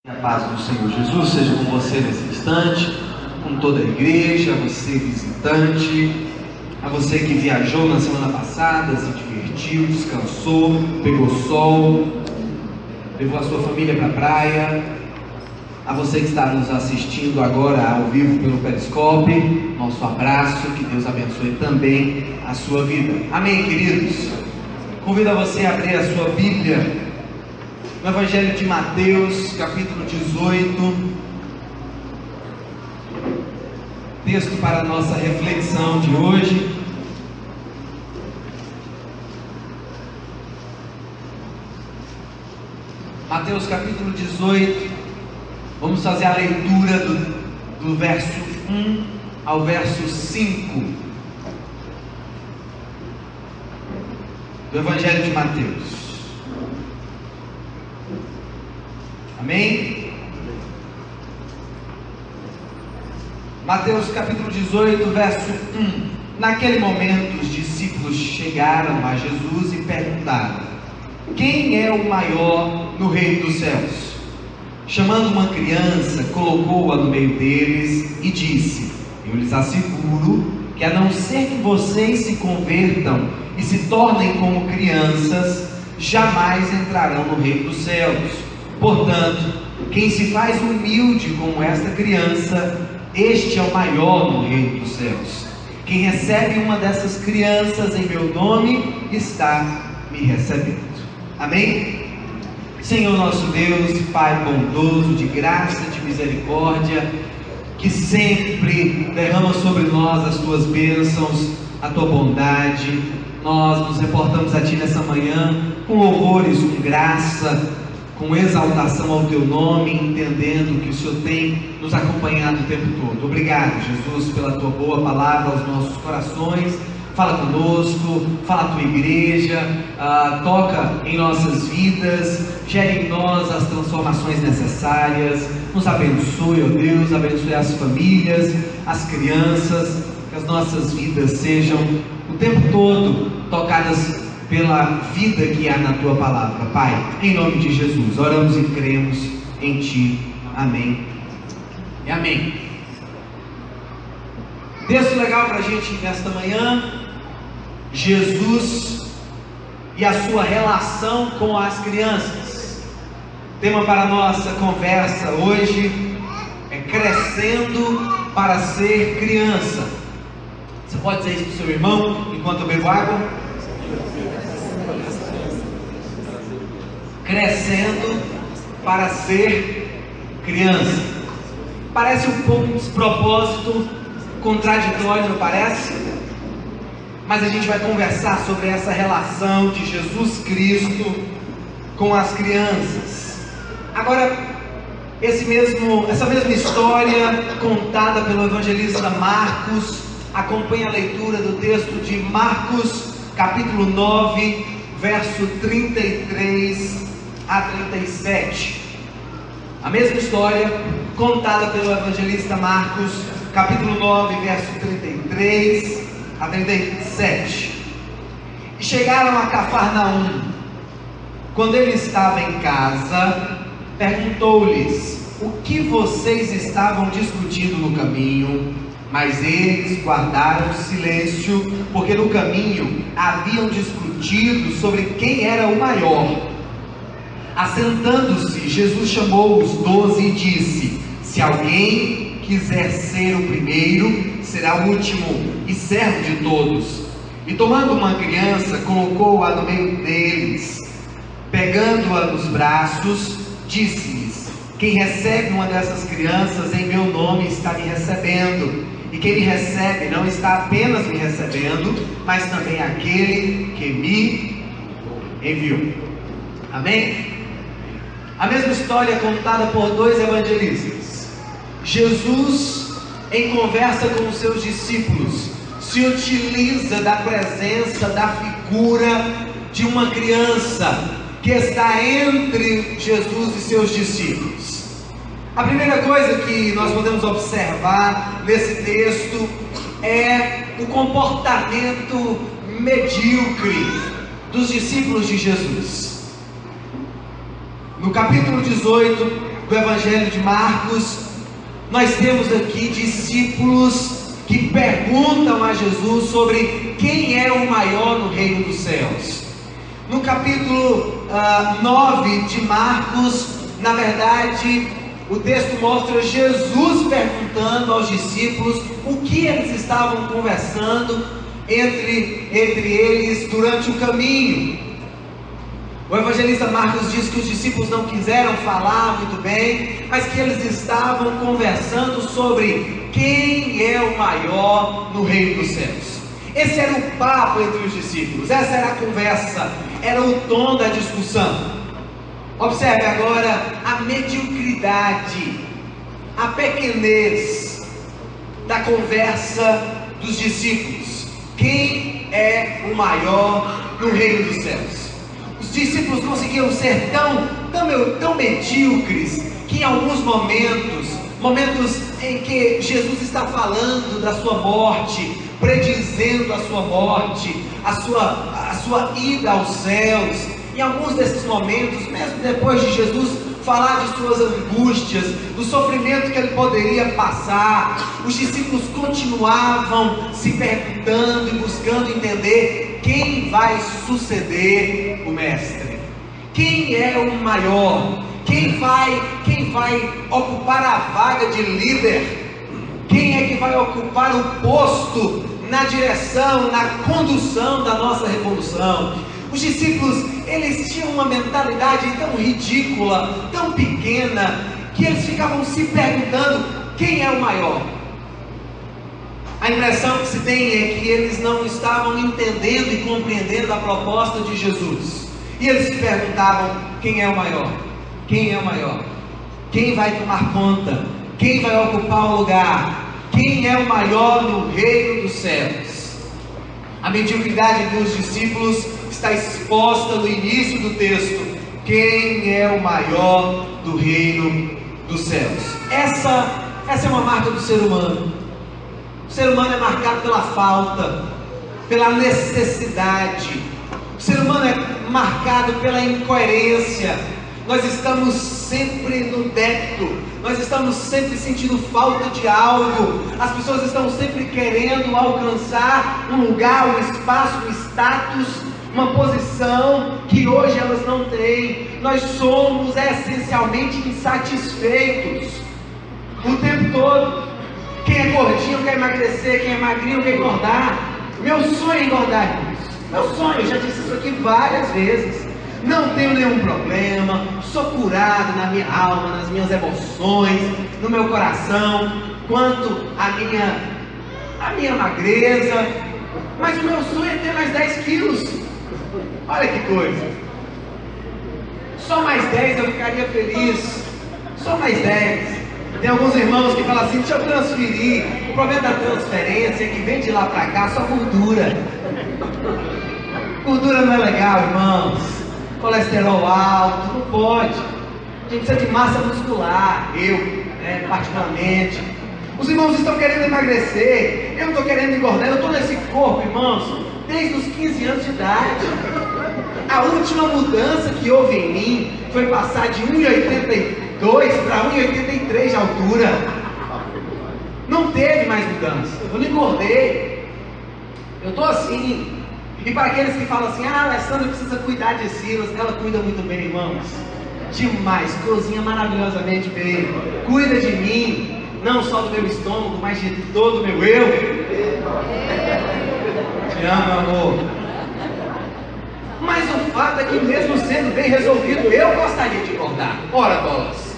A paz do Senhor Jesus seja com você nesse instante, com toda a igreja, a você visitante, a você que viajou na semana passada, se divertiu, descansou, pegou sol, levou a sua família para a praia, a você que está nos assistindo agora ao vivo pelo Periscope, nosso abraço, que Deus abençoe também a sua vida. Amém, queridos? Convido a você a abrir a sua Bíblia no Evangelho de Mateus, capítulo 18, texto para a nossa reflexão de hoje. Mateus capítulo 18, vamos fazer a leitura do verso 1 ao verso 5 do Evangelho de Mateus. Amém? Mateus capítulo 18, verso 1. Naquele momento os discípulos chegaram a Jesus e perguntaram: quem é o maior no reino dos céus? Chamando uma criança, colocou-a no meio deles e disse: eu lhes asseguro que a não ser que vocês se convertam e se tornem como crianças, jamais entrarão no reino dos céus. Portanto, quem se faz humilde como esta criança, este é o maior no reino dos céus. Quem recebe uma dessas crianças em meu nome, está me recebendo. Amém? Senhor nosso Deus, Pai bondoso, de graça, de misericórdia, que sempre derrama sobre nós as tuas bênçãos, a tua bondade. Nós nos reportamos a ti nessa manhã com louvores, com graça, com exaltação ao teu nome, entendendo que o Senhor tem nos acompanhado o tempo todo. Obrigado, Jesus, pela tua boa palavra aos nossos corações. Fala conosco, fala a tua igreja, toca em nossas vidas, gere em nós as transformações necessárias. Nos abençoe, ó Deus, abençoe as famílias, as crianças, que as nossas vidas sejam o tempo todo tocadas pela vida que há na tua palavra. Pai, em nome de Jesus, oramos e cremos em ti. Amém e amém. Texto legal para a gente nesta manhã: Jesus e a sua relação com as crianças. Tema para a nossa conversa hoje é crescendo para ser criança. Você pode dizer isso para o seu irmão enquanto eu bebo água? Crescendo para ser criança. Parece um pouco um despropósito, contraditório, não parece? Mas a gente vai conversar sobre essa relação de Jesus Cristo com as crianças. Agora, essa mesma história contada pelo evangelista Marcos, acompanha a leitura do texto de Marcos, capítulo 9, verso 33 a 37. A mesma história contada pelo evangelista Marcos, capítulo 9, verso 33 a 37. E chegaram a Cafarnaum. Quando ele estava em casa, perguntou-lhes: o que vocês estavam discutindo no caminho? Mas eles guardaram silêncio, porque no caminho haviam discutido sobre quem era o maior. Assentando-se, Jesus chamou os 12 e disse: se alguém quiser ser o primeiro, será o último e servo de todos. E tomando uma criança, colocou-a no meio deles. Pegando-a nos braços, disse-lhes: quem recebe uma dessas crianças em meu nome está me recebendo. E quem me recebe não está apenas me recebendo, mas também aquele que me enviou. Amém? A mesma história contada por dois evangelistas. Jesus, em conversa com os seus discípulos, se utiliza da presença, da figura de uma criança que está entre Jesus e seus discípulos. A primeira coisa que nós podemos observar nesse texto é o comportamento medíocre dos discípulos de Jesus. No capítulo 18, do Evangelho de Marcos, nós temos aqui discípulos que perguntam a Jesus sobre quem é o maior no reino dos céus. No capítulo 9 de Marcos, na verdade, o texto mostra Jesus perguntando aos discípulos o que eles estavam conversando entre eles durante o caminho. O evangelista Marcos diz que os discípulos não quiseram falar muito bem, mas que eles estavam conversando sobre quem é o maior no reino dos céus. Esse era o papo entre os discípulos, essa era a conversa, era o tom da discussão. Observe agora a mediocridade, a pequenez da conversa dos discípulos. Quem é o maior no reino dos céus? Os discípulos conseguiram ser tão medíocres que em alguns momentos em que Jesus está falando da sua morte, predizendo a sua morte, a sua ida aos céus, em alguns desses momentos, mesmo depois de Jesus falar de suas angústias, do sofrimento que ele poderia passar, os discípulos continuavam se perguntando e buscando entender quem vai suceder o mestre, quem é o maior, quem vai ocupar a vaga de líder, quem é que vai ocupar o posto na direção, na condução da nossa revolução. Os discípulos, eles tinham uma mentalidade tão ridícula, tão pequena, que eles ficavam se perguntando quem é o maior. A impressão que se tem é que eles não estavam entendendo e compreendendo a proposta de Jesus. E eles se perguntavam quem é o maior? Quem é o maior? Quem vai tomar conta? Quem vai ocupar o lugar? Quem é o maior no reino dos céus? A mediocridade dos discípulos está exposta no início do texto. Quem é o maior do reino dos céus? Essa é uma marca do ser humano. O ser humano é marcado pela falta, pela necessidade. O ser humano é marcado pela incoerência. Nós estamos sempre no débito, nós estamos sempre sentindo falta de algo. As pessoas estão sempre querendo alcançar um lugar, um espaço, um status, uma posição que hoje elas não têm. Nós somos essencialmente insatisfeitos o tempo todo. Quem é gordinho quer emagrecer, quem é magrinho quer engordar. Meu sonho é engordar, irmãos. Meu sonho, eu já disse isso aqui várias vezes. Não tenho nenhum problema, sou curado na minha alma, nas minhas emoções, no meu coração, quanto à minha magreza. Mas o meu sonho é ter mais 10 quilos. Olha que coisa. Só mais 10 eu ficaria feliz. Só mais 10. Tem alguns irmãos que falam assim, deixa eu transferir. O problema da transferência é que vem de lá para cá só gordura. Gordura não é legal, irmãos. Colesterol alto, não pode. A gente precisa de massa muscular. Particularmente. Os irmãos estão querendo emagrecer. Eu não estou querendo engordar. Eu estou nesse corpo, irmãos, desde os 15 anos de idade. A última mudança que houve em mim foi passar de 1,82 para 1,83 de altura. Não teve mais mudança. Eu não engordei. Eu estou assim. E para aqueles que falam assim, a Alessandra precisa cuidar de Silas, ela cuida muito bem, irmãos. Demais, cozinha maravilhosamente bem. Cuida de mim, não só do meu estômago, mas de todo o meu eu. Te amo, meu amor. Mas o fato é que mesmo sendo bem resolvido, eu gostaria de engordar. Ora, bolas.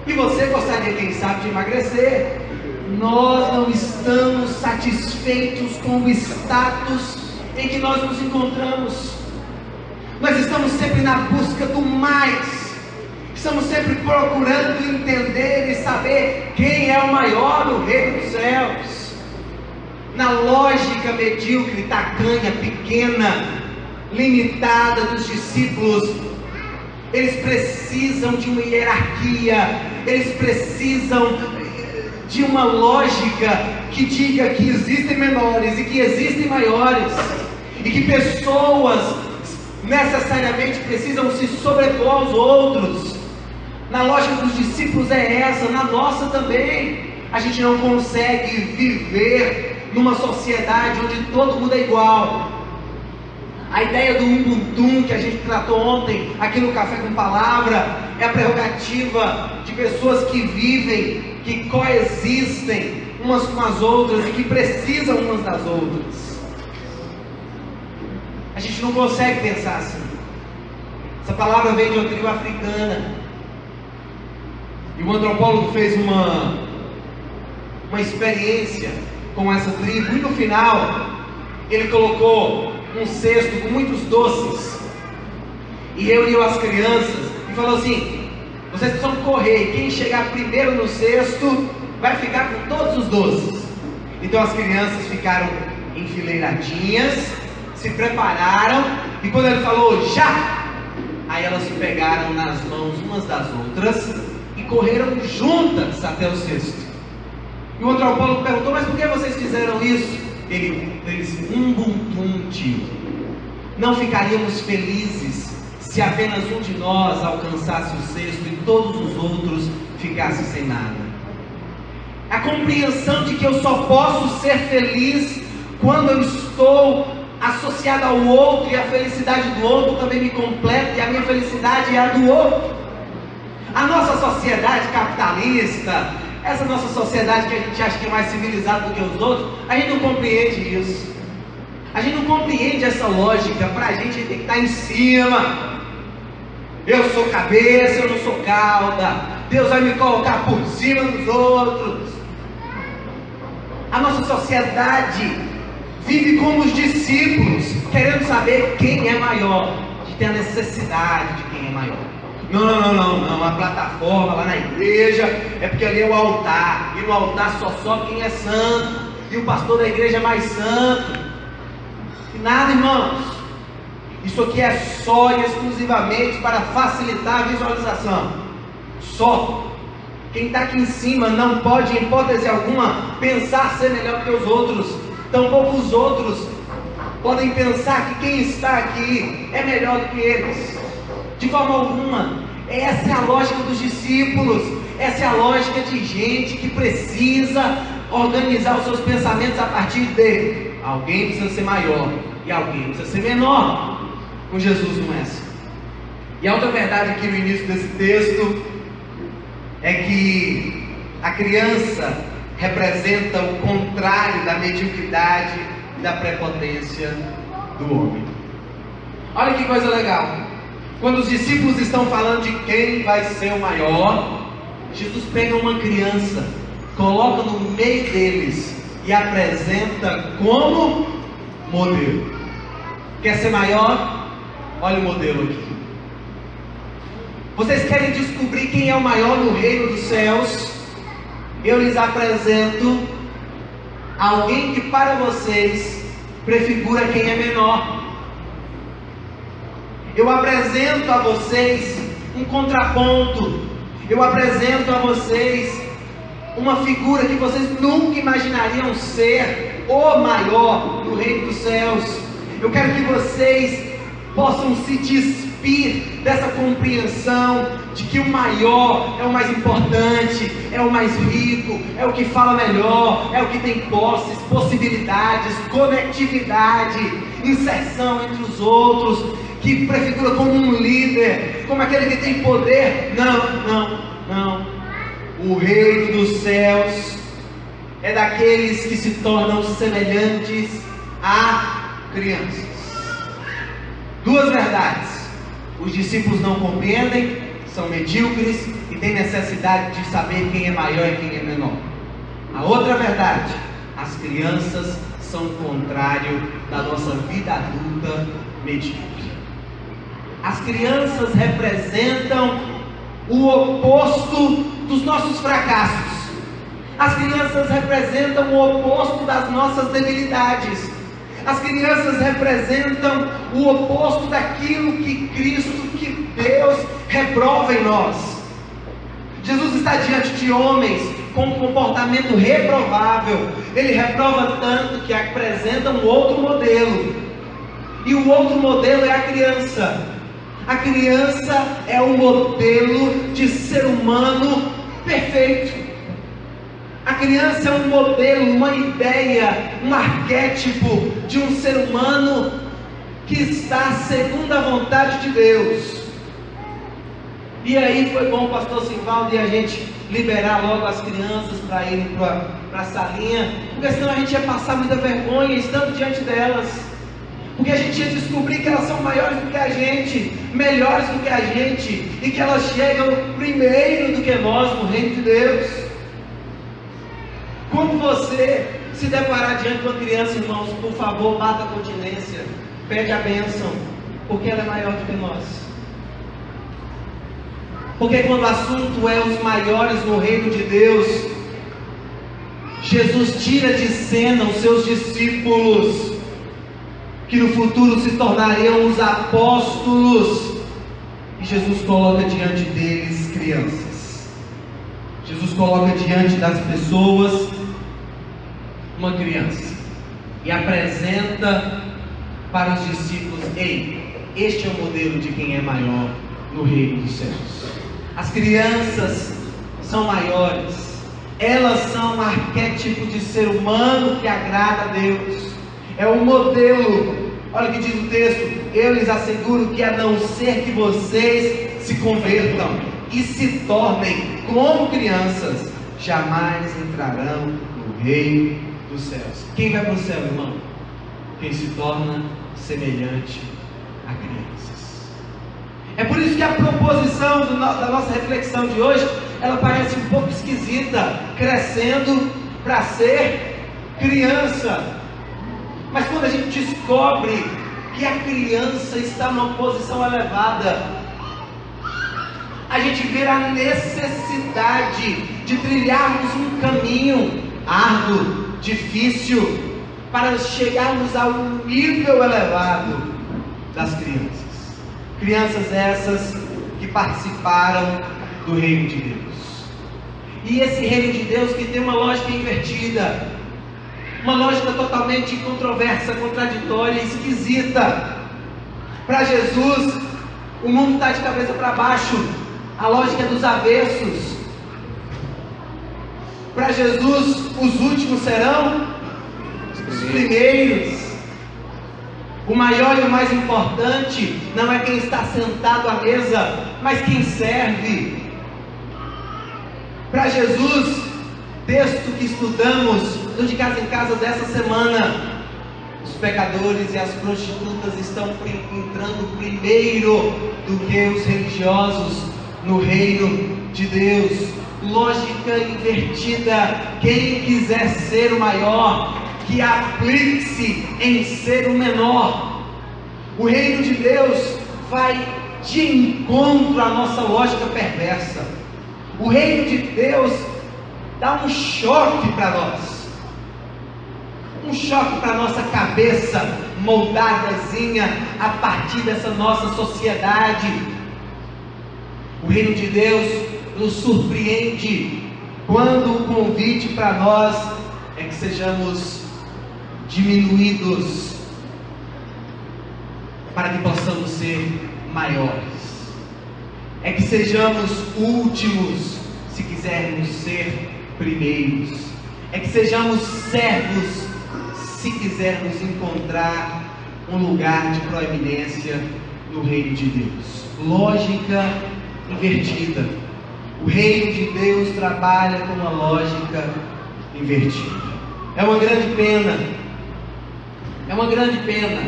E você gostaria, quem sabe, de emagrecer. Nós não estamos satisfeitos com o status em que nós nos encontramos. Nós estamos sempre na busca do mais. Estamos sempre procurando entender e saber quem é o maior no reino dos céus. Na lógica medíocre, tacanha, pequena, limitada dos discípulos, eles precisam de uma hierarquia, eles precisam de uma lógica que diga que existem menores e que existem maiores, e que pessoas necessariamente precisam se sobrepor aos outros. Na lógica dos discípulos é essa, na nossa também. A gente não consegue viver numa sociedade onde todo mundo é igual. A ideia do Ubuntu que a gente tratou ontem aqui no Café com Palavra é a prerrogativa de pessoas que vivem, que coexistem umas com as outras e que precisam umas das outras. A gente não consegue pensar assim. Essa palavra vem de uma tribo africana. E o antropólogo fez uma experiência com essa tribo. E no final, ele colocou um cesto com muitos doces e reuniu as crianças e falou assim: vocês precisam correr, e quem chegar primeiro no cesto vai ficar com todos os doces. Então as crianças ficaram enfileiradinhas, se prepararam, e quando ele falou já, aí elas se pegaram nas mãos umas das outras e correram juntas até o cesto. E o antropólogo perguntou: mas por que vocês fizeram isso? Eles Ubuntu, tio. Não ficaríamos felizes se apenas um de nós alcançasse o cesto e todos os outros ficassem sem nada. A compreensão de que eu só posso ser feliz quando eu estou associado ao outro, e a felicidade do outro também me completa, e a minha felicidade é a do outro. A nossa sociedade capitalista, essa nossa sociedade que a gente acha que é mais civilizada do que os outros, a gente não compreende isso. A gente não compreende essa lógica. Para a gente tem que estar em cima. Eu sou cabeça, eu não sou cauda. Deus vai me colocar por cima dos outros. A nossa sociedade vive como os discípulos, querendo saber quem é maior, de ter a necessidade de quem é maior. Não, a plataforma lá na igreja é porque ali é o altar, e no altar só sobe quem é santo, e o pastor da igreja é mais santo. E nada, irmãos, isso aqui é só e exclusivamente para facilitar a visualização. Só. Quem está aqui em cima não pode, em hipótese alguma, pensar ser melhor que os outros. Tampouco os outros podem pensar que quem está aqui é melhor do que eles. De forma alguma. Essa é a lógica dos discípulos. Essa é a lógica de gente que precisa organizar os seus pensamentos a partir de alguém precisa ser maior e alguém precisa ser menor. Com Jesus não é assim. E a outra verdade aqui no início desse texto é que a criança representa o contrário da mediocridade e da prepotência do homem. Olha que coisa legal. Quando os discípulos estão falando de quem vai ser o maior, Jesus pega uma criança, coloca no meio deles e apresenta como modelo. Quer ser maior? Olha o modelo aqui. Vocês querem descobrir quem é o maior no reino dos céus? Eu lhes apresento alguém que para vocês prefigura quem é menor. Eu apresento a vocês um contraponto. Eu apresento a vocês uma figura que vocês nunca imaginariam ser o maior no reino dos céus. Eu quero que vocês possam se despir dessa compreensão de que o maior é o mais importante, é o mais rico, é o que fala melhor, é o que tem posses, possibilidades, conectividade, inserção entre os outros, que prefigura como um líder, como aquele que tem poder. Não. O reino dos céus é daqueles que se tornam semelhantes a crianças. Duas verdades: os discípulos não compreendem, são medíocres e têm necessidade de saber quem é maior e quem é menor. A outra verdade: as crianças são o contrário da nossa vida adulta medíocre. As crianças representam o oposto dos nossos fracassos. As crianças representam o oposto das nossas debilidades. As crianças representam o oposto daquilo que Cristo, que Deus reprova em nós. Jesus está diante de homens com um comportamento reprovável. Ele reprova tanto que apresenta um outro modelo. E o outro modelo é a criança. A criança é o modelo de ser humano perfeito. A criança é um modelo, uma ideia, um arquétipo de um ser humano que está segundo a vontade de Deus. E aí foi bom o pastor Simvaldo e a gente liberar logo as crianças para irem para a salinha, porque senão a gente ia passar muita vergonha estando diante delas, porque a gente ia descobrir que elas são maiores do que a gente, melhores do que a gente, e que elas chegam primeiro do que nós no reino de Deus. Quando você se deparar diante de uma criança, irmãos, por favor, bata a continência, pede a bênção, porque ela é maior do que nós. Porque quando o assunto é os maiores no reino de Deus, Jesus tira de cena os seus discípulos, que no futuro se tornariam os apóstolos, e Jesus coloca diante deles crianças. Jesus coloca diante das pessoas uma criança e apresenta para os discípulos: ei, este é o modelo de quem é maior no reino dos céus. As crianças são maiores, elas são um arquétipo de ser humano que agrada a Deus, é um modelo. Olha o que diz o texto: eu lhes asseguro que a não ser que vocês se convertam e se tornem como crianças, jamais entrarão no reino dos céus. Quem vai para o céu, irmão? Quem se torna semelhante a crianças. É por isso que a proposição da nossa reflexão de hoje, ela parece um pouco esquisita, crescendo para ser criança. Mas quando a gente descobre que a criança está numa posição elevada, a gente vê a necessidade de trilharmos um caminho árduo, difícil, para chegarmos ao nível elevado das crianças. Crianças essas que participaram do reino de Deus. E esse reino de Deus que tem uma lógica invertida, uma lógica totalmente controversa, contraditória, esquisita. Para Jesus, o mundo está de cabeça para baixo, a lógica é dos avessos. Para Jesus, os últimos serão os primeiros. O maior e o mais importante não é quem está sentado à mesa, mas quem serve. Para Jesus, texto que estudamos de casa em casa dessa semana, os pecadores e as prostitutas estão entrando primeiro do que os religiosos no reino de Deus. Lógica invertida. Quem quiser ser o maior, que aplique-se em ser o menor. O reino de Deus vai de encontro à nossa lógica perversa. O reino de Deus dá um choque para nós, um choque para a nossa cabeça moldadazinha a partir dessa nossa sociedade. O reino de Deus nos surpreende quando o convite para nós é que sejamos diminuídos para que possamos ser maiores, é que sejamos últimos se quisermos ser primeiros, é que sejamos servos se quisermos encontrar um lugar de proeminência no reino de Deus. Lógica invertida. O reino de Deus trabalha com uma lógica invertida. É uma grande pena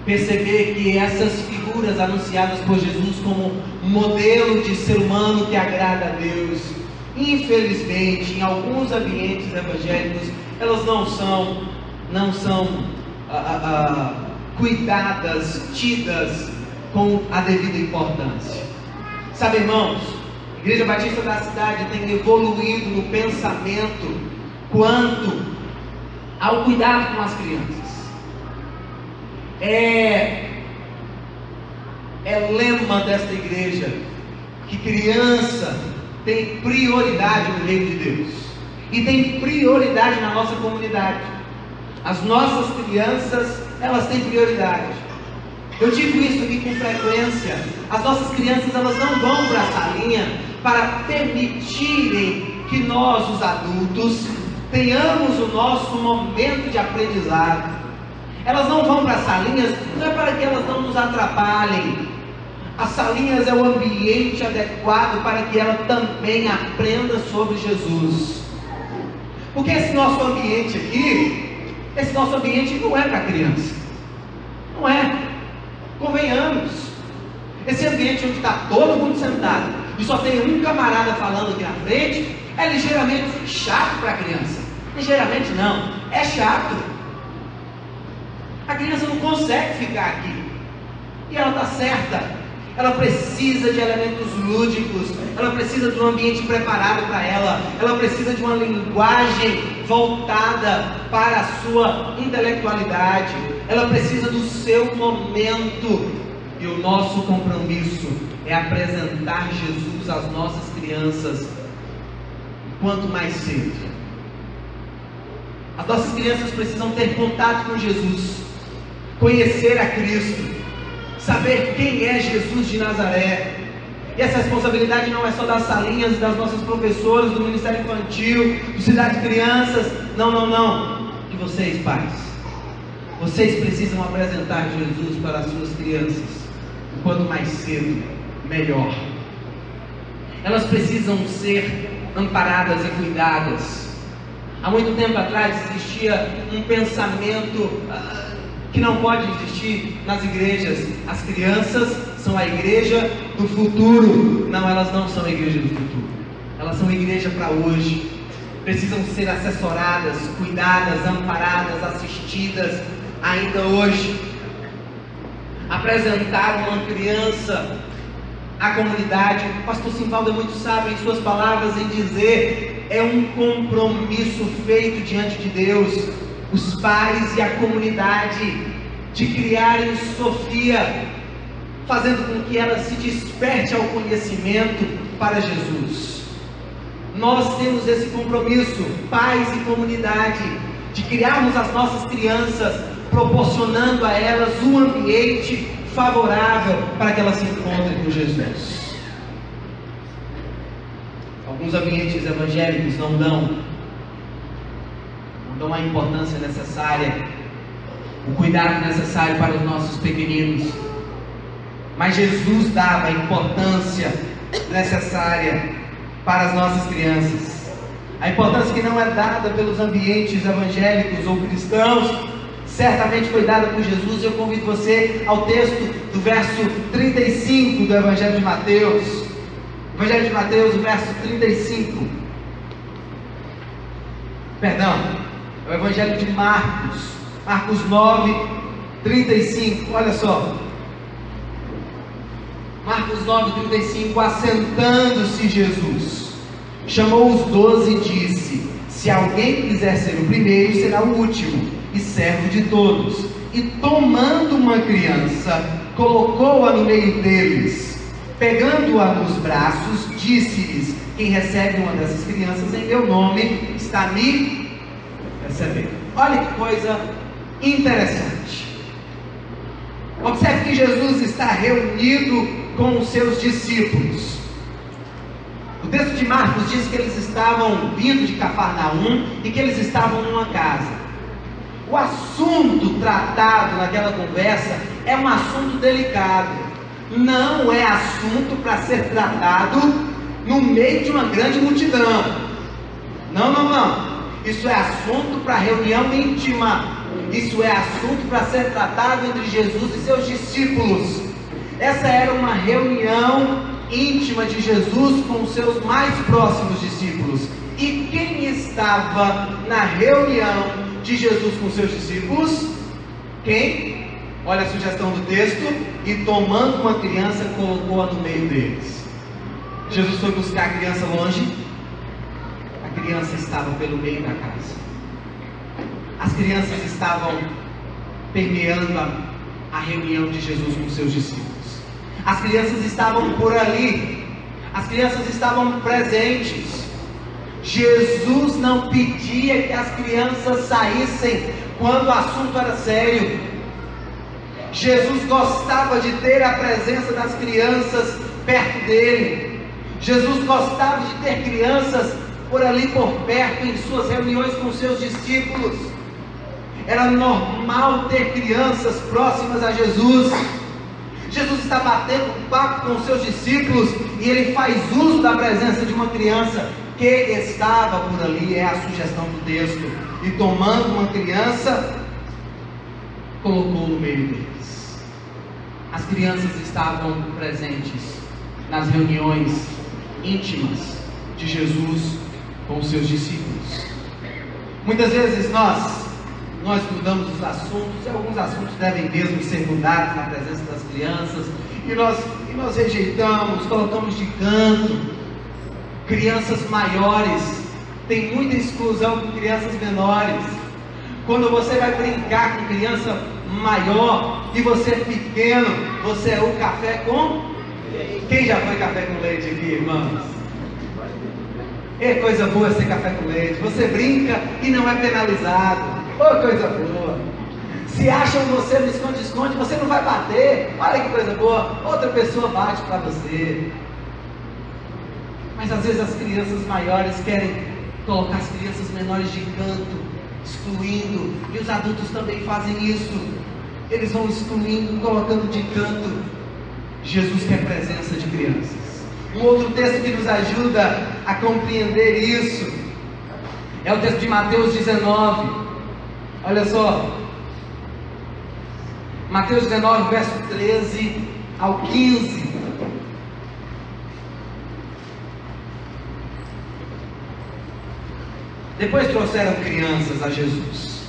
perceber que essas figuras anunciadas por Jesus como modelo de ser humano que agrada a Deus, infelizmente, em alguns ambientes evangélicos, elas não são cuidadas, tidas com a devida importância. Sabe, irmãos, a Igreja Batista da cidade tem evoluído no pensamento quanto ao cuidado com as crianças. É lema desta igreja que criança tem prioridade no reino de Deus e tem prioridade na nossa comunidade. As nossas crianças, elas têm prioridade. Eu digo isso aqui com frequência. As nossas crianças, elas não vão para a salinha para permitirem que nós, os adultos, tenhamos o nosso momento de aprendizado. Elas não vão para as salinhas, não é para que elas não nos atrapalhem. As salinhas é o ambiente adequado para que ela também aprenda sobre Jesus. Porque esse nosso ambiente aqui, esse nosso ambiente não é para criança. Não é. Convenhamos. Esse ambiente onde está todo mundo sentado e só tem um camarada falando aqui na frente, é ligeiramente chato para a criança. Ligeiramente não, é chato. A criança não consegue ficar aqui. E ela está certa. Ela precisa de elementos lúdicos. Ela precisa de um ambiente preparado para ela. Ela precisa de uma linguagem voltada para a sua intelectualidade. Ela precisa do seu momento. E o nosso compromisso é apresentar Jesus às nossas crianças quanto mais cedo. As nossas crianças precisam ter contato com Jesus, conhecer a Cristo, saber quem é Jesus de Nazaré. E essa responsabilidade não é só das salinhas, das nossas professoras, do Ministério Infantil, do Cidade de Crianças. Não. De vocês, pais. Vocês precisam apresentar Jesus para as suas crianças. Quanto mais cedo, melhor. Elas precisam ser amparadas e cuidadas. Há muito tempo atrás existia um pensamento que não pode existir nas igrejas. As crianças são a igreja do futuro. Não, elas não são a igreja do futuro. Elas são a igreja para hoje. Precisam ser assessoradas, cuidadas, amparadas, assistidas ainda hoje. Apresentar uma criança à comunidade, o pastor Simvaldo é muito sábio em suas palavras em dizer, é um compromisso feito diante de Deus, os pais e a comunidade, de criarem Sofia, fazendo com que ela se desperte ao conhecimento para Jesus. Nós temos esse compromisso, pais e comunidade, de criarmos as nossas crianças, proporcionando a elas um ambiente favorável para que elas se encontrem com Jesus. Alguns ambientes evangélicos não dão a importância necessária, o cuidado necessário para os nossos pequeninos, mas Jesus dava a importância necessária para as nossas crianças, a importância que não é dada pelos ambientes evangélicos ou cristãos, certamente foi dada por Jesus. Eu convido você ao texto do verso 35 do Evangelho de Mateus. Evangelho de Mateus, o verso 35. Perdão, é o Evangelho de Marcos. Marcos 9, 35. Olha só. Marcos 9, 35. Assentando-se Jesus, chamou os 12 e disse: se alguém quiser ser o primeiro, será o último e servo de todos. E tomando uma criança, colocou-a no meio deles, pegando-a nos braços, disse-lhes: quem recebe uma dessas crianças em meu nome, está me recebendo. Olha que coisa interessante. Observe que Jesus está reunido com os seus discípulos. O texto de Marcos diz que eles estavam vindo de Cafarnaum e que eles estavam numa casa. O assunto tratado naquela conversa é um assunto delicado. Não é assunto para ser tratado no meio de uma grande multidão. Não. Isso é assunto para reunião íntima. Isso é assunto para ser tratado entre Jesus e seus discípulos. Essa era uma reunião íntima de Jesus com os seus mais próximos discípulos. E quem estava na reunião de Jesus com seus discípulos? Quem? Olha a sugestão do texto: e tomando uma criança, colocou-a no meio deles. Jesus foi buscar a criança longe. A criança estava pelo meio da casa. As crianças estavam permeando a reunião de Jesus com seus discípulos. As crianças estavam por ali. As crianças estavam presentes. Jesus não pedia que as crianças saíssem quando o assunto era sério. Jesus gostava de ter a presença das crianças perto dele. Jesus gostava de ter crianças por ali por perto, em suas reuniões com seus discípulos. Era normal ter crianças próximas a Jesus. Jesus está batendo um papo com os seus discípulos e ele faz uso da presença de uma criança que estava por ali, é a sugestão do texto. E tomando uma criança, colocou no meio deles. As crianças estavam presentes nas reuniões íntimas de Jesus com os seus discípulos. Muitas vezes nós mudamos os assuntos, e alguns assuntos devem mesmo ser mudados na presença das crianças, e nós rejeitamos, colocamos de canto. Crianças maiores, tem muita exclusão com crianças menores. Quando você vai brincar com criança maior e você é pequeno, você é o café com... Quem já foi café com leite aqui, irmãos? É coisa boa ser café com leite. Você brinca e não é penalizado. Oh, coisa boa. Se acham você no esconde-esconde, você não vai bater. Olha que coisa boa. Outra pessoa bate para você. Mas às vezes as crianças maiores querem colocar as crianças menores de canto, excluindo. E os adultos também fazem isso. Eles vão excluindo, colocando de canto. Jesus quer presença de crianças. Um outro texto que nos ajuda a compreender isso é o texto de Mateus 19. Olha só, Mateus 19, verso 13 ao 15. Depois trouxeram crianças a Jesus,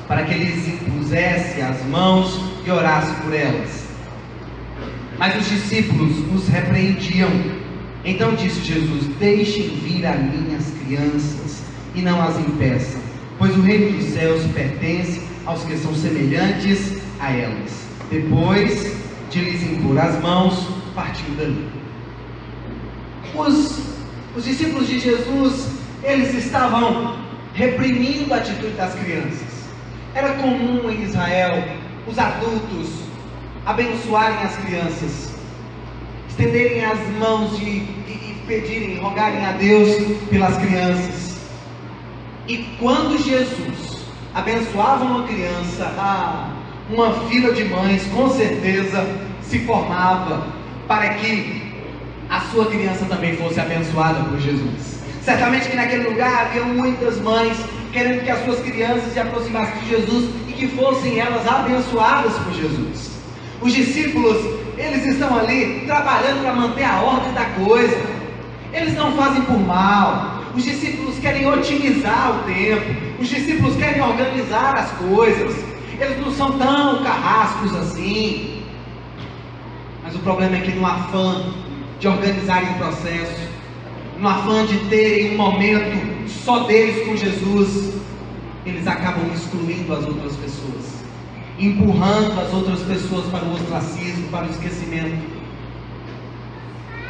para que lhes impusesse as mãos e orasse por elas. Mas os discípulos os repreendiam. Então disse Jesus: deixem vir a mim as crianças e não as impeçam, pois o reino dos céus pertence aos que são semelhantes a elas. Depois de lhes impor as mãos, partiu dali. Os discípulos de Jesus, eles estavam reprimindo a atitude das crianças. Era comum em Israel os adultos abençoarem as crianças, estenderem as mãos e pedirem, rogarem a Deus pelas crianças. E quando Jesus abençoava uma criança, uma fila de mães com certeza se formava para que a sua criança também fosse abençoada por Jesus. Certamente que naquele lugar havia muitas mães querendo que as suas crianças se aproximassem de Jesus e que fossem elas abençoadas por Jesus. Os discípulos, eles estão ali trabalhando para manter a ordem da coisa. Eles não fazem por mal. Os discípulos querem otimizar o tempo. Os discípulos querem organizar as coisas. Eles não são tão carrascos assim. Mas o problema é que no afã de organizarem o processo, no afã de terem um momento só deles com Jesus, eles acabam excluindo as outras pessoas, empurrando as outras pessoas para o ostracismo, para o esquecimento.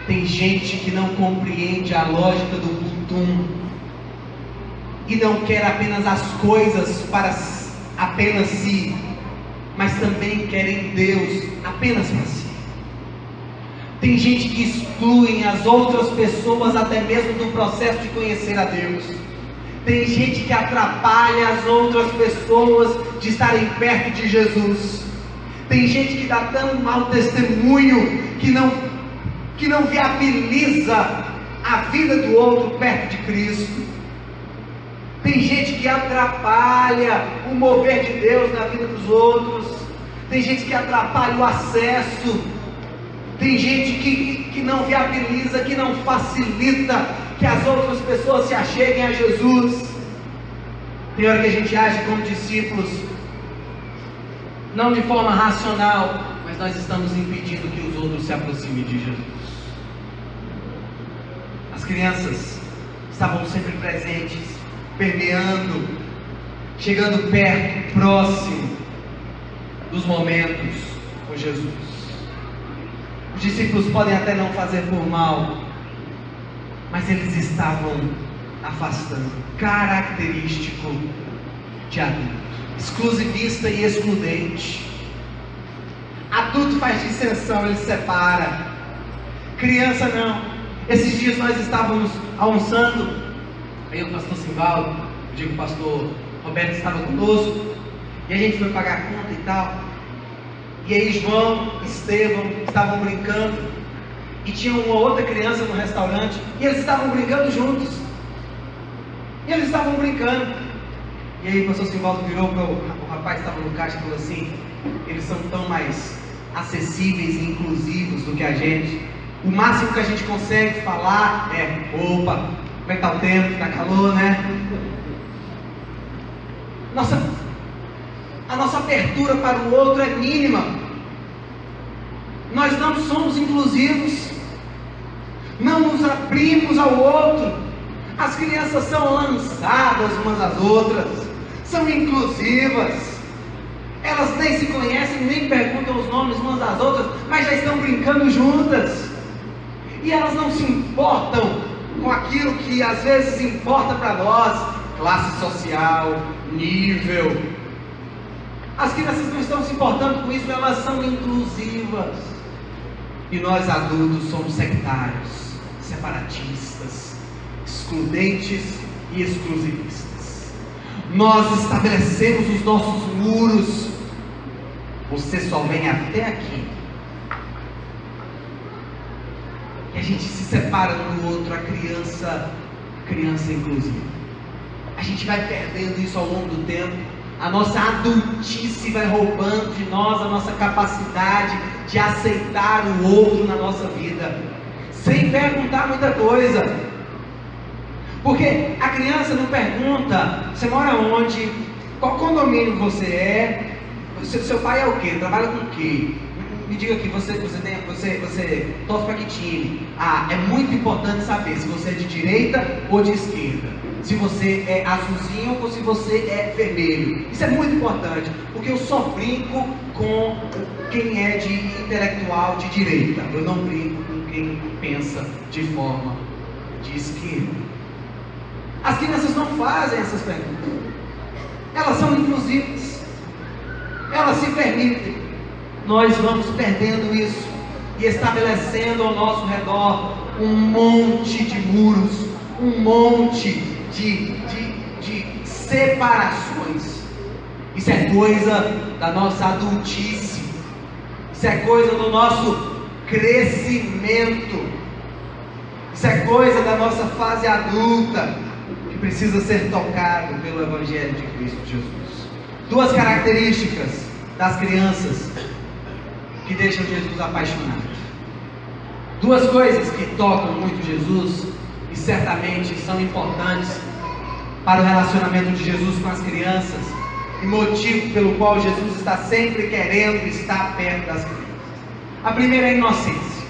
Tem gente que não compreende a lógica do Kutum e não quer apenas as coisas para apenas si, mas também querem Deus apenas para si. Tem gente que exclui as outras pessoas até mesmo do processo de conhecer a Deus. Tem gente que atrapalha as outras pessoas de estarem perto de Jesus. Tem gente que dá tão mau testemunho que não viabiliza a vida do outro perto de Cristo. Tem gente que atrapalha o mover de Deus na vida dos outros. Tem gente que atrapalha o acesso. Tem gente que não viabiliza, que não facilita que as outras pessoas se acheguem a Jesus. Tem hora que a gente age como discípulos, não de forma racional, mas nós estamos impedindo que os outros se aproximem de Jesus. As crianças estavam sempre presentes, permeando, chegando perto, próximo dos momentos com Jesus. Os discípulos podem até não fazer por mal, mas eles estavam afastando. Característico de adulto, exclusivista e excludente. faz dissensão, ele separa. Criança não. Esses dias nós estávamos almoçando, aí o pastor Simvaldo, o pastor Roberto estava conosco, e a gente foi pagar a conta e tal. E aí João, Estevão estavam brincando, e tinha uma outra criança no restaurante, e eles estavam brincando juntos. E eles estavam brincando. E aí o pastor Simvaldo virou para o rapaz que estava no caixa e falou assim: eles são tão mais acessíveis e inclusivos do que a gente. O máximo que a gente consegue falar é: opa, como é que está o tempo? Está calor, né? A nossa abertura para o outro é mínima. Nós não somos inclusivos, não nos abrimos ao outro. As crianças são lançadas umas às outras, são inclusivas. Elas nem se conhecem, nem perguntam os nomes umas às outras, mas já estão brincando juntas. E elas não se importam com aquilo que às vezes importa para nós: classe social, nível. As crianças não estão se importando com isso, elas são inclusivas. E nós adultos somos sectários, separatistas, excludentes e exclusivistas. Nós estabelecemos os nossos muros. Você só vem até aqui. E a gente se separa um do outro. A criança inclusiva. A gente vai perdendo isso ao longo do tempo. A nossa adultice vai roubando de nós a nossa capacidade de aceitar o outro na nossa vida, sem perguntar muita coisa. Porque a criança não pergunta: você mora onde? Qual condomínio você é? Seu pai é o quê? Trabalha com o quê? Me diga aqui, você torce para que time? É muito importante saber se você é de direita ou de esquerda, se você é azulzinho ou se você é vermelho. Isso é muito importante, porque eu só brinco com quem é de intelectual de direita, eu não brinco com quem pensa de forma de esquerda. As crianças não fazem essas perguntas, elas são inclusivas, elas se permitem. Nós vamos perdendo isso e estabelecendo ao nosso redor um monte de muros, um monte de separações. Isso é coisa da nossa adultice, isso é coisa do nosso crescimento, isso é coisa da nossa fase adulta, que precisa ser tocado pelo Evangelho de Cristo Jesus. Duas características das crianças que deixam Jesus apaixonado. Duas coisas que tocam muito Jesus e certamente são importantes para o relacionamento de Jesus com as crianças, e motivo pelo qual Jesus está sempre querendo estar perto das crianças. A primeira é a inocência.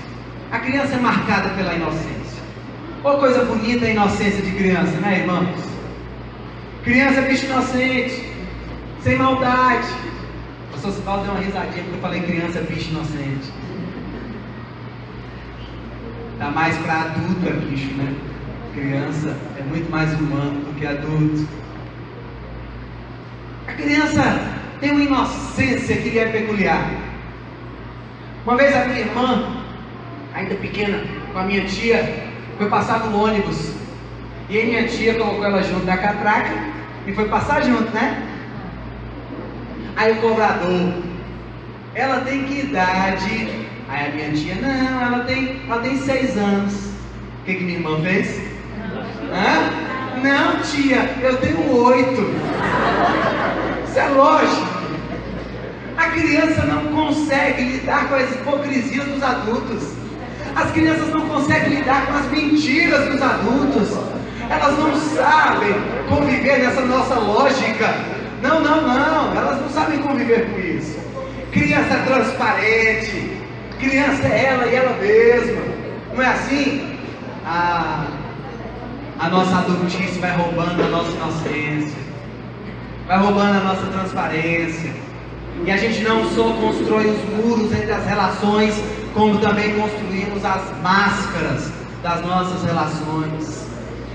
A criança é marcada pela inocência. Qual coisa bonita a inocência de criança, né, irmãos? Criança é bicho inocente, sem maldade. O pastor Simvaldo deu uma risadinha porque eu falei criança é bicho inocente. Dá mais para adulto, é bicho, né? Criança é muito mais humano do que adulto. A criança tem uma inocência que lhe é peculiar. Uma vez a minha irmã, ainda pequena, com a minha tia, foi passar no ônibus. E aí minha tia colocou ela junto da catraca e foi passar junto, né? Aí o cobrador: ela tem que idade? Aí a minha tia: não, ela tem 6 anos. O que minha irmã fez? Hã? Não, tia, eu tenho 8. Isso é lógico. A criança não consegue lidar com as hipocrisias dos adultos. As crianças não conseguem lidar com as mentiras dos adultos. Elas não sabem conviver nessa nossa lógica. Não, elas não sabem conviver com isso. Criança é transparente, criança é ela e ela mesma. Não é assim? A nossa adultice vai roubando a nossa inocência, vai roubando a nossa transparência. E a gente não só constrói os muros entre as relações, como também construímos as máscaras das nossas relações.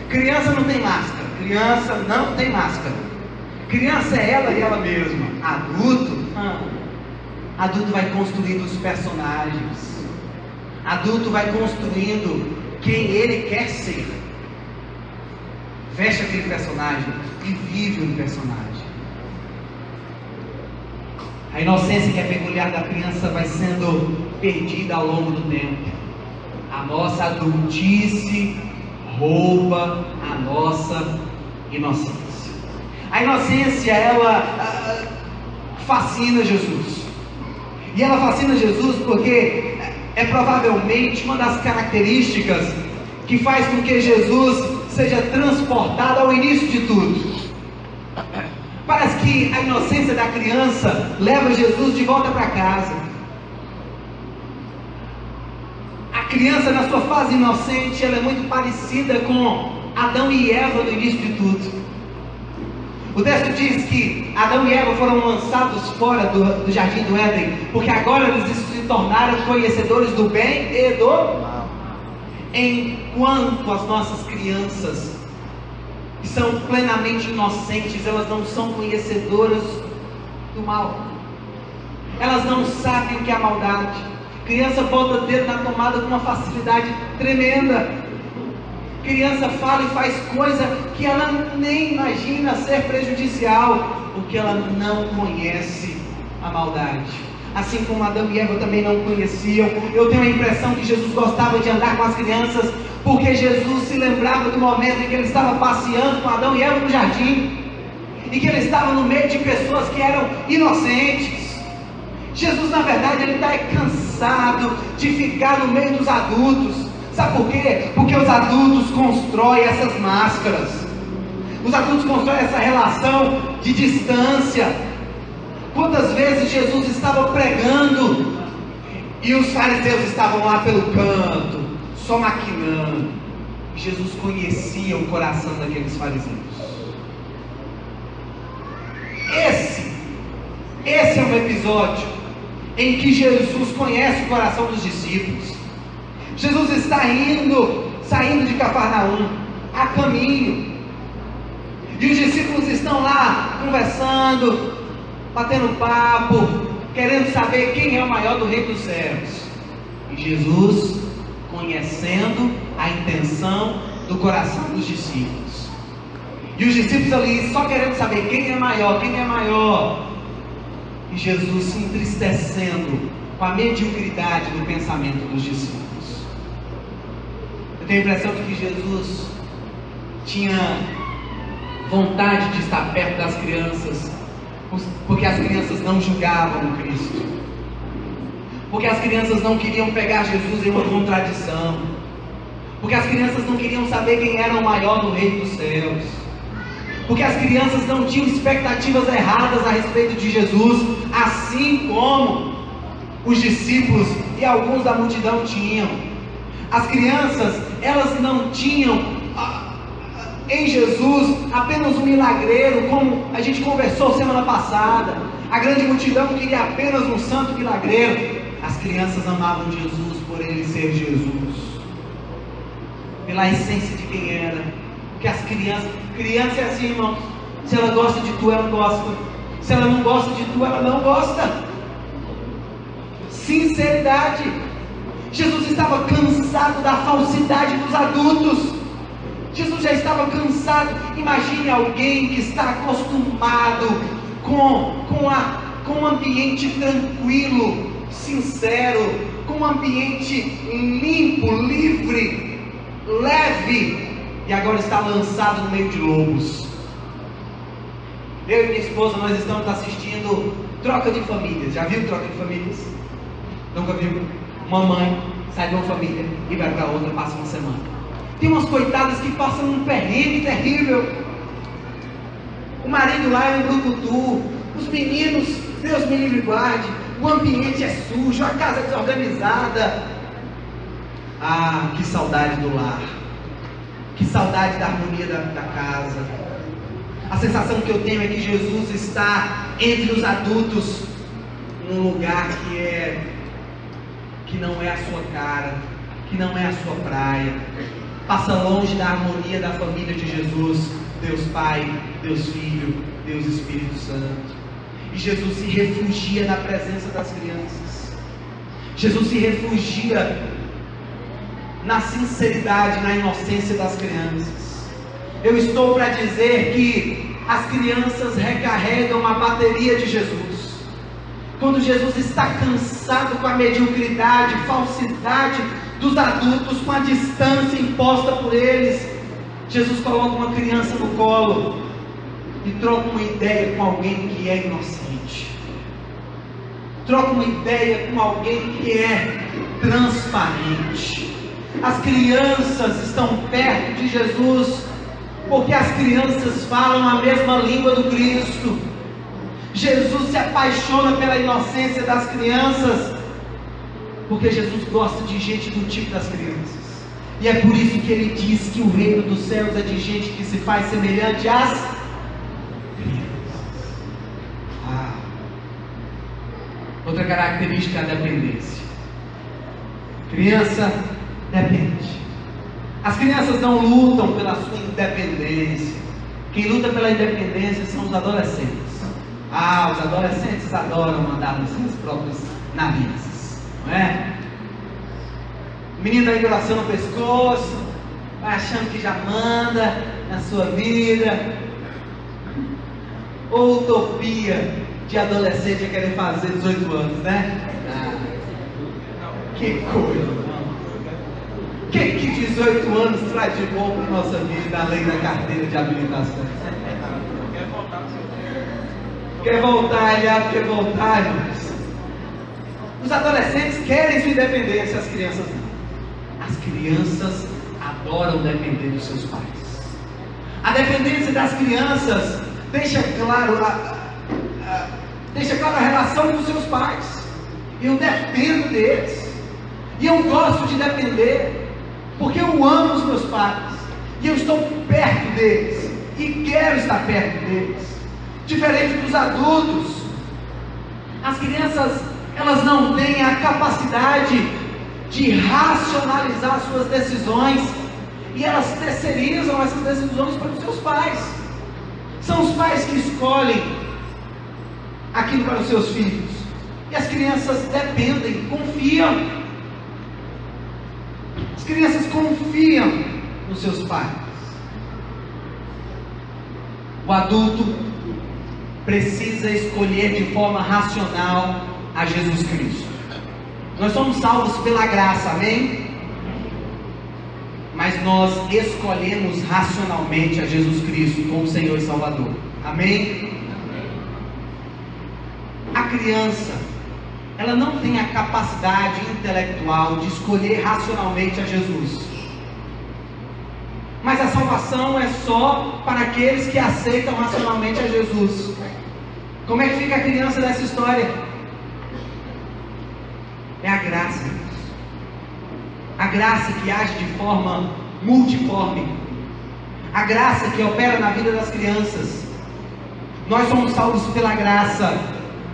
Criança não tem máscara, criança não tem máscara. Criança é ela e ela mesma. Adulto, Adulto vai construindo os personagens. Adulto vai construindo quem ele quer ser. Veste aquele personagem e vive o personagem. A inocência que é peculiar da criança vai sendo perdida ao longo do tempo. A nossa adultice rouba a nossa inocência. A inocência, ela fascina Jesus. E ela fascina Jesus porque é provavelmente uma das características que faz com que Jesus seja transportado ao início de tudo. Parece que a inocência da criança leva Jesus de volta para casa. A criança, na sua fase inocente, ela é muito parecida com Adão e Eva no início de tudo. O texto diz que Adão e Eva foram lançados fora do jardim do Éden, porque agora eles se tornaram conhecedores do bem e do mal. Enquanto as nossas crianças, que são plenamente inocentes, elas não são conhecedoras do mal. Elas não sabem o que é a maldade. Criança bota o dedo na tomada com uma facilidade tremenda. Criança fala e faz coisa que ela nem imagina ser prejudicial, porque ela não conhece a maldade. Assim como Adão e Eva também não conheciam. Eu tenho a impressão que Jesus gostava de andar com as crianças, porque Jesus se lembrava do momento em que ele estava passeando com Adão e Eva no jardim, e que ele estava no meio de pessoas que eram inocentes. Jesus, na verdade, ele está cansado de ficar no meio dos adultos. Sabe por quê? Porque os adultos constroem essas máscaras. Os adultos constroem essa relação de distância. Quantas vezes Jesus estava pregando e os fariseus estavam lá pelo canto, só maquinando. Jesus conhecia o coração daqueles fariseus. Esse é um episódio em que Jesus conhece o coração dos discípulos. Jesus está saindo de Cafarnaum, a caminho, e os discípulos estão lá conversando, batendo papo, querendo saber quem é o maior do reino dos céus. E Jesus, conhecendo a intenção do coração dos discípulos, e os discípulos ali só querendo saber quem é maior, e Jesus se entristecendo com a mediocridade do pensamento dos discípulos. Eu tenho a impressão de que Jesus tinha vontade de estar perto das crianças, porque as crianças não julgavam o Cristo, porque as crianças não queriam pegar Jesus em uma contradição, porque as crianças não queriam saber quem era o maior no reino dos céus, porque as crianças não tinham expectativas erradas a respeito de Jesus, assim como os discípulos e alguns da multidão tinham. As crianças, elas não tinham em Jesus apenas um milagreiro, como a gente conversou semana passada. A grande multidão queria apenas um santo milagreiro. As crianças amavam Jesus por ele ser Jesus, pela essência de quem era. Porque as criança é assim, irmão. Se ela gosta de tu, ela gosta. Se ela não gosta de tu, ela não gosta. Sinceridade. Jesus estava cansado da falsidade dos adultos. Jesus já estava cansado. Imagine alguém que está acostumado com um ambiente tranquilo, sincero, com um ambiente limpo, livre, leve, e agora está lançado no meio de lobos. Eu e minha esposa, nós estamos assistindo Troca de Famílias. Já viu Troca de Famílias? Nunca viu? Uma mãe sai de uma família e vai para outra, passa uma semana. Tem umas coitadas que passam um perrengue terrível. O marido lá é um brucutu, os meninos, Deus me livre e guarde, o ambiente é sujo, a casa é desorganizada. Ah, que saudade do lar, que saudade da harmonia da casa. A sensação que eu tenho é que Jesus está entre os adultos, num lugar que não é a sua cara, que não é a sua praia. Passa longe da harmonia da família de Jesus, Deus Pai, Deus Filho, Deus Espírito Santo. E Jesus se refugia na presença das crianças. Jesus se refugia na sinceridade, na inocência das crianças. Eu estou para dizer que as crianças recarregam a bateria de Jesus. Quando Jesus está cansado com a mediocridade, falsidade dos adultos, com a distância imposta por eles, Jesus coloca uma criança no colo e troca uma ideia com alguém que é inocente, troca uma ideia com alguém que é transparente. As crianças estão perto de Jesus porque as crianças falam a mesma língua do Cristo. Jesus se apaixona pela inocência das crianças porque Jesus gosta de gente do tipo das crianças. E é por isso que ele diz que o reino dos céus é de gente que se faz semelhante às crianças. Outra característica é a dependência. Criança depende. As crianças não lutam pela sua independência. Quem luta pela independência são os adolescentes. Os adolescentes adoram andar nos seus próprios narizes, não é? O menino da enrolação no pescoço, vai achando que já manda na sua vida. Ou utopia de adolescente é querer fazer 18 anos, né? Que coisa! O que 18 anos traz de bom para a nossa vida, além da carteira de habilitação? Quer voltar, quer voltar, irmãos. Os adolescentes querem sua independência, as crianças não. As crianças adoram depender dos seus pais. A dependência das crianças deixa claro a relação com os seus pais. Eu dependo deles. E eu gosto de depender, porque eu amo os meus pais. E eu estou perto deles. E quero estar perto deles. Diferente dos adultos, as crianças, elas não têm a capacidade de racionalizar suas decisões, e elas terceirizam essas decisões para os seus pais. São os pais que escolhem aquilo para os seus filhos, e as crianças dependem, confiam. As crianças confiam nos seus pais. O adulto precisa escolher de forma racional a Jesus Cristo. Nós somos salvos pela graça, amém? Mas nós escolhemos racionalmente a Jesus Cristo como Senhor e Salvador, amém? A criança, ela não tem a capacidade intelectual de escolher racionalmente a Jesus. Mas a salvação é só para aqueles que aceitam racionalmente a Jesus. Como é que fica a criança dessa história? É a graça. A graça que age de forma multiforme. A graça que opera na vida das crianças. Nós somos salvos pela graça,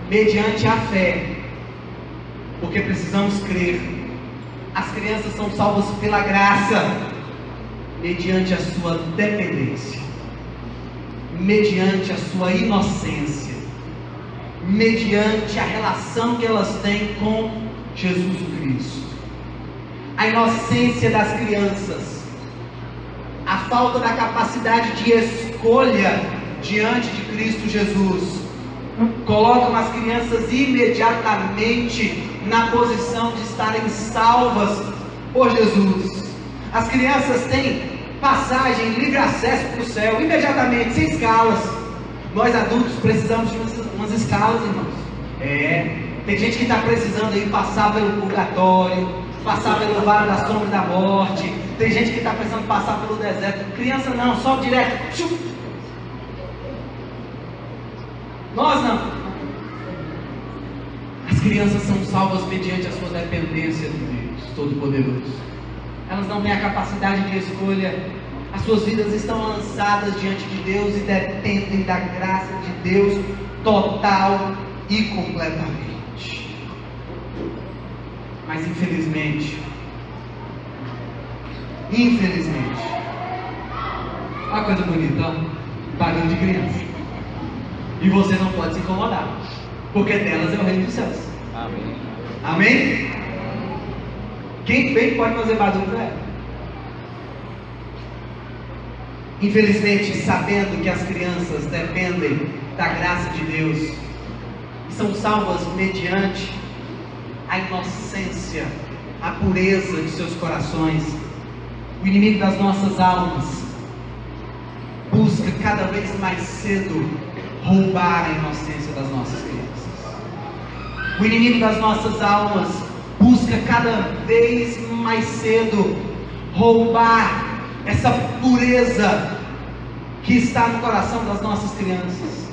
mediante a fé, porque precisamos crer. As crianças são salvas pela graça, mediante a sua dependência, mediante a sua inocência, mediante a relação que elas têm com Jesus Cristo. A inocência das crianças, a falta da capacidade de escolha diante de Cristo Jesus, colocam as crianças imediatamente na posição de estarem salvas por Jesus. As crianças têm passagem, livre acesso para o céu, imediatamente, sem escalas. Nós adultos precisamos de umas escalas, irmãos. Tem gente que está precisando aí passar pelo purgatório, passar pelo vale da sombra da morte. Tem gente que está precisando passar pelo deserto. Criança não, só direto. Tchum. Nós não. As crianças são salvas mediante a sua dependência de Deus Todo-Poderoso. Elas não têm a capacidade de escolha. As suas vidas estão lançadas diante de Deus e dependem da graça de Deus total e completamente. Mas infelizmente, olha a coisa bonita, ó, barulho de criança. E você não pode se incomodar, porque delas é o reino dos céus. Amém. Amém? Quem bem pode fazer barulho para ela? Infelizmente, sabendo que as crianças dependem da graça de Deus e são salvas mediante a inocência, a pureza de seus corações, o inimigo das nossas almas busca cada vez mais cedo roubar a inocência das nossas crianças. O inimigo das nossas almas busca cada vez mais cedo roubar essa pureza que está no coração das nossas crianças.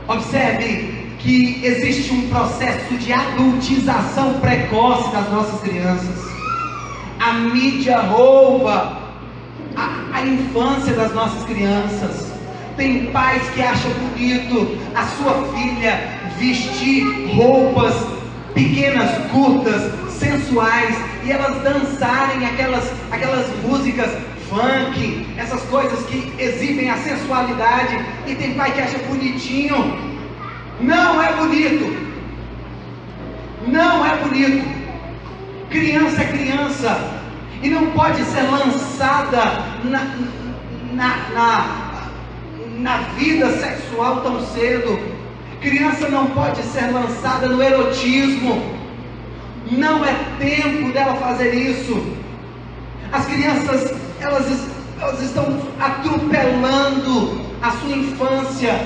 Observe que existe um processo de adultização precoce das nossas crianças. A mídia rouba a infância das nossas crianças. Tem pais que acham bonito a sua filha vestir roupas pequenas, curtas, sensuais, e elas dançarem aquelas músicas funk, essas coisas que exibem a sensualidade, e tem pai que acha bonitinho. Não é bonito. Não é bonito. Criança é criança e não pode ser lançada na vida sexual tão cedo. Criança não pode ser lançada no erotismo. Não é tempo dela fazer isso. As crianças, elas estão atropelando a sua infância.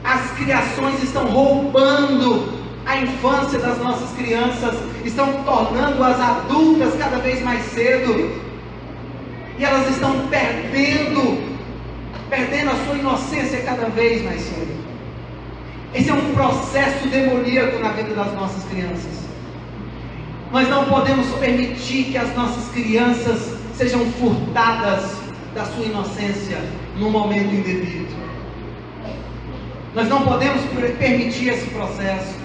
As criações estão roubando a infância das nossas crianças, estão tornando-as adultas cada vez mais cedo, e elas estão perdendo a sua inocência cada vez mais cedo. Esse é um processo demoníaco na vida das nossas crianças. Nós não podemos permitir que as nossas crianças sejam furtadas da sua inocência no momento indevido. Nós não podemos permitir esse processo,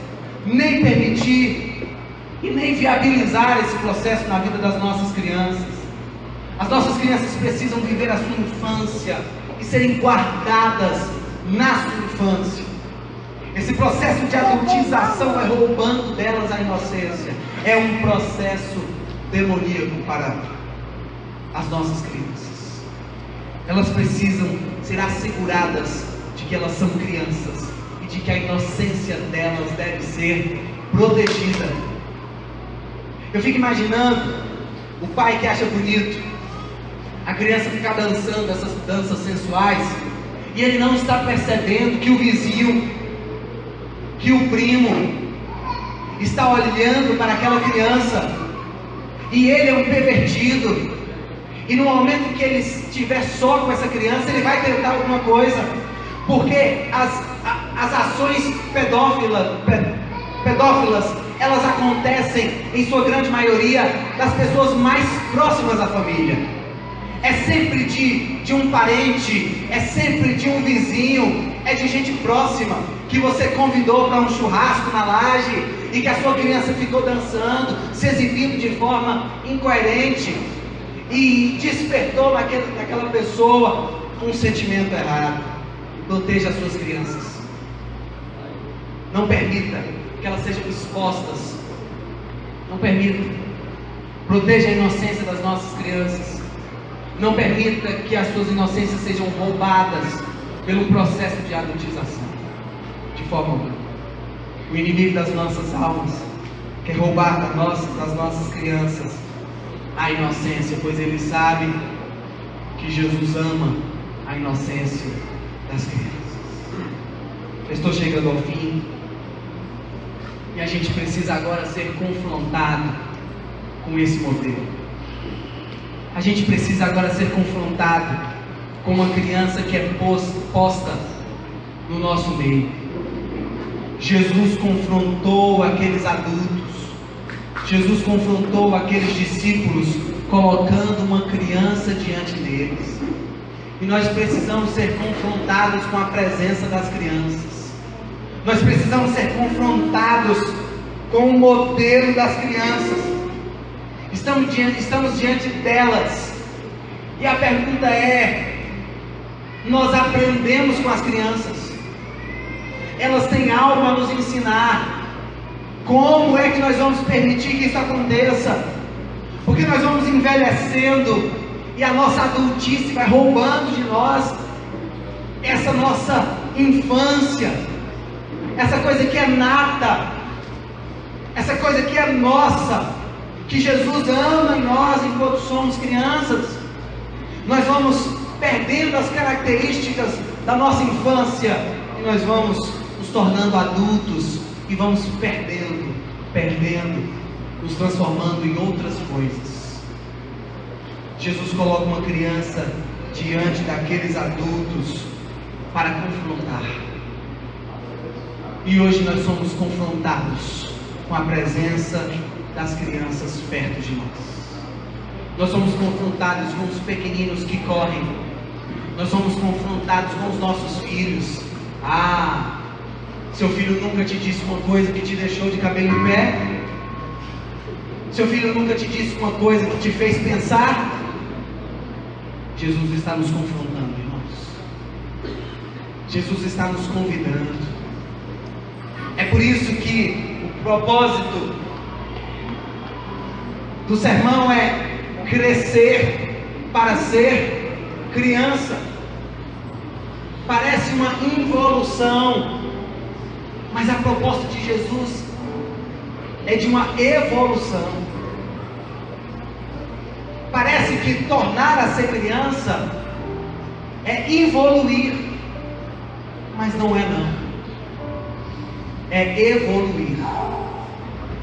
nem permitir e nem viabilizar esse processo na vida das nossas crianças. As nossas crianças precisam viver a sua infância e serem guardadas na sua infância. Esse processo de adultização vai roubando delas a inocência. É um processo demoníaco para as nossas crianças. Elas precisam ser asseguradas de que elas são crianças e de que a inocência delas deve ser protegida. Eu fico imaginando o pai que acha bonito a criança ficar dançando essas danças sensuais, e ele não está percebendo que o vizinho, que o primo está olhando para aquela criança, e ele é um pervertido, e no momento que ele estiver só com essa criança, ele vai tentar alguma coisa, porque as ações pedófilas, elas acontecem em sua grande maioria das pessoas mais próximas à família. É sempre de um parente, é sempre de um vizinho, é de gente próxima que você convidou para um churrasco na laje e que a sua criança ficou dançando, se exibindo de forma incoerente e despertou naquela pessoa um sentimento errado. Proteja as suas crianças. Não permita que elas sejam expostas. Não permita. Proteja a inocência das nossas crianças. Não permita que as suas inocências sejam roubadas pelo processo de adultização. De forma alguma. O inimigo das nossas almas quer roubar das nossas crianças a inocência, pois ele sabe que Jesus ama a inocência das crianças. Eu estou chegando ao fim, e a gente precisa agora ser confrontado com esse modelo. A gente precisa agora ser confrontado com uma criança que é posta no nosso meio. Jesus confrontou aqueles adultos, Jesus confrontou aqueles discípulos, colocando uma criança diante deles. E nós precisamos ser confrontados com a presença das crianças. Nós precisamos ser confrontados com o modelo das crianças. Estamos diante delas. E a pergunta é: nós aprendemos com as crianças? elas têm algo a nos ensinar. Como é que nós vamos permitir que isso aconteça? Porque nós vamos envelhecendo e a nossa adultice vai roubando de nós essa nossa infância, essa coisa que é nata, essa coisa que é nossa, que Jesus ama em nós enquanto somos crianças. Nós vamos perdendo as características da nossa infância e nós vamos nos tornando adultos e vamos perdendo, nos transformando em outras coisas. Jesus coloca uma criança diante daqueles adultos para confrontar. E hoje nós somos confrontados com a presença das crianças perto de nós. Nós somos confrontados com os pequeninos que correm. Nós somos confrontados com os nossos filhos. Seu filho nunca te disse uma coisa que te deixou de cabelo em pé? Seu filho nunca te disse uma coisa que te fez pensar? Jesus está nos confrontando, irmãos. Jesus está nos convidando. É por isso que o propósito do sermão é crescer para ser criança. Parece uma involução, mas a proposta de Jesus é de uma evolução. Parece que tornar a ser criança é evoluir, mas não é não. É evoluir.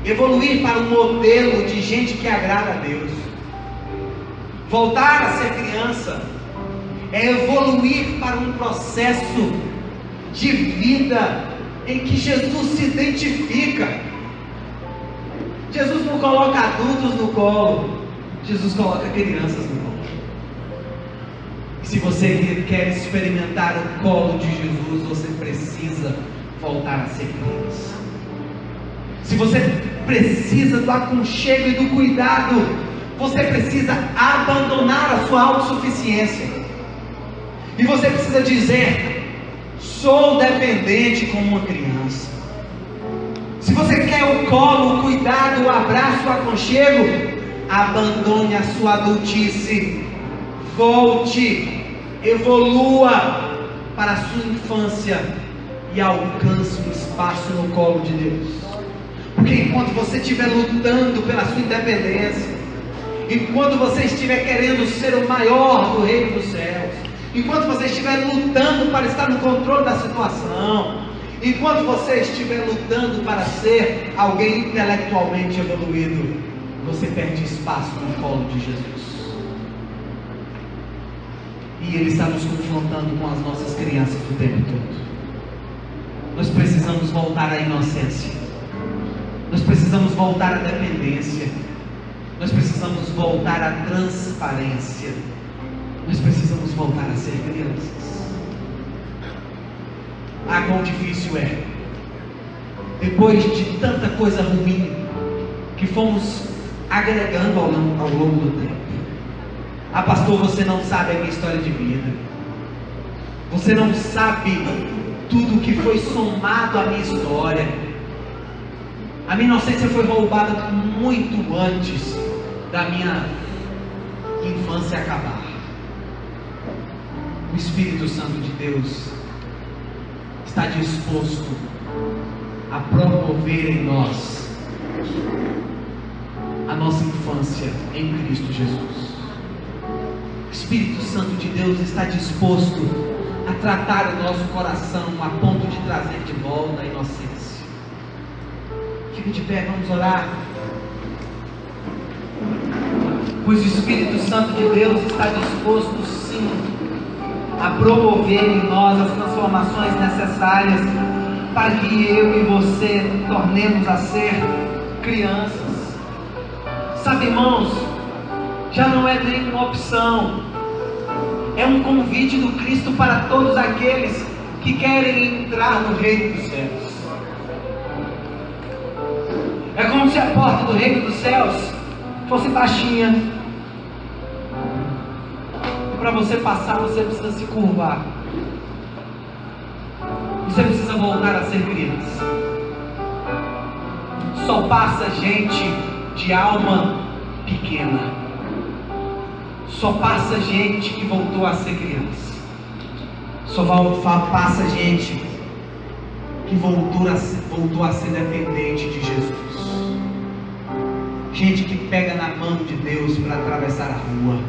Evoluir para um modelo de gente que agrada a Deus. Voltar a ser criança é evoluir para um processo de vida em que Jesus se identifica. Jesus não coloca adultos no colo, Jesus coloca crianças no colo. E se você quer experimentar o colo de Jesus, você precisa voltar a ser criança. Se você precisa do aconchego e do cuidado, você precisa abandonar a sua autossuficiência. E você precisa dizer: sou dependente como uma criança. Se você quer o colo, o cuidado, o abraço, o aconchego, abandone a sua adultice. Volte, evolua para a sua infância e alcance um espaço no colo de Deus. Porque enquanto você estiver lutando pela sua independência, enquanto você estiver querendo ser o maior do reino dos céus, enquanto você estiver lutando para estar no controle da situação, enquanto você estiver lutando para ser alguém intelectualmente evoluído, você perde espaço no colo de Jesus. E Ele está nos confrontando com as nossas crianças o tempo todo. Nós precisamos voltar à inocência. Nós precisamos voltar à dependência. Nós precisamos voltar à transparência. Nós precisamos voltar a ser crianças. Quão difícil é. Depois de tanta coisa ruim que fomos agregando ao longo do tempo. Pastor, você não sabe a minha história de vida. Você não sabe tudo que foi somado à minha história. A minha inocência foi roubada muito antes da minha infância acabar. O Espírito Santo de Deus está disposto a promover em nós a nossa infância em Cristo Jesus. O Espírito Santo de Deus está disposto a tratar o nosso coração a ponto de trazer de volta a inocência. Fique de pé, vamos orar. Pois o Espírito Santo de Deus está disposto sim a promover em nós as transformações necessárias para que eu e você tornemos a ser crianças. Sabe, irmãos, já não é nenhuma opção, é um convite do Cristo para todos aqueles que querem entrar no reino dos céus. É como se a porta do reino dos céus fosse baixinha, e para você passar você precisa se curvar. Você precisa voltar a ser criança. Só passa gente de alma pequena. Só passa gente que voltou a ser criança. Só passa gente que voltou a ser dependente de Jesus. Gente que pega na mão de Deus para atravessar a rua.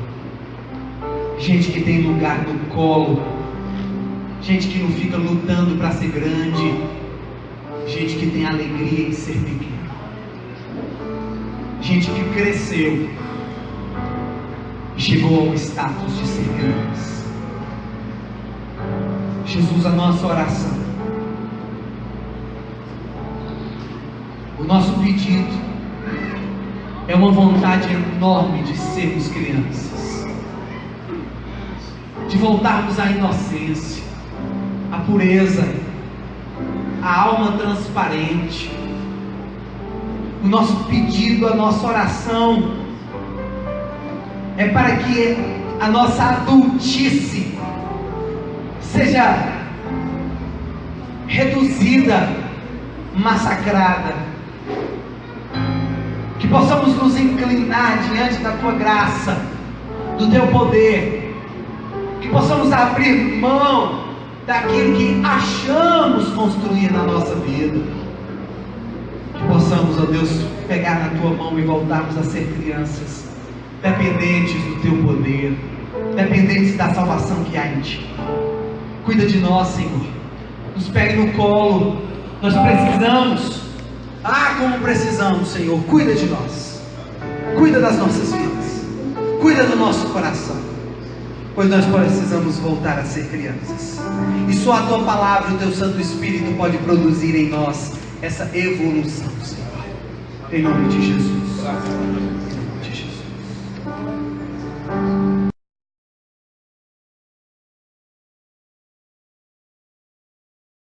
Gente que tem lugar no colo. Gente que não fica lutando para ser grande. Gente que tem alegria em ser pequeno. Gente que cresceu e chegou ao status de ser criança. Jesus, a nossa oração, o nosso pedido é uma vontade enorme de sermos crianças, de voltarmos à inocência, à pureza, à alma transparente. O nosso pedido, a nossa oração é para que a nossa adultice seja reduzida, massacrada, que possamos nos inclinar diante da Tua graça, do Teu poder, que possamos abrir mão daquilo que achamos construir na nossa vida, que possamos, ó Deus, pegar na Tua mão e voltarmos a ser crianças, dependentes do Teu poder, dependentes da salvação que há em Ti. Cuida de nós, Senhor, nos pegue no colo, nós precisamos, como precisamos, Senhor. Cuida de nós, cuida das nossas vidas, cuida do nosso coração, pois nós precisamos voltar a ser crianças, e só a Tua palavra e o Teu Santo Espírito pode produzir em nós essa evolução, Senhor, em nome de Jesus.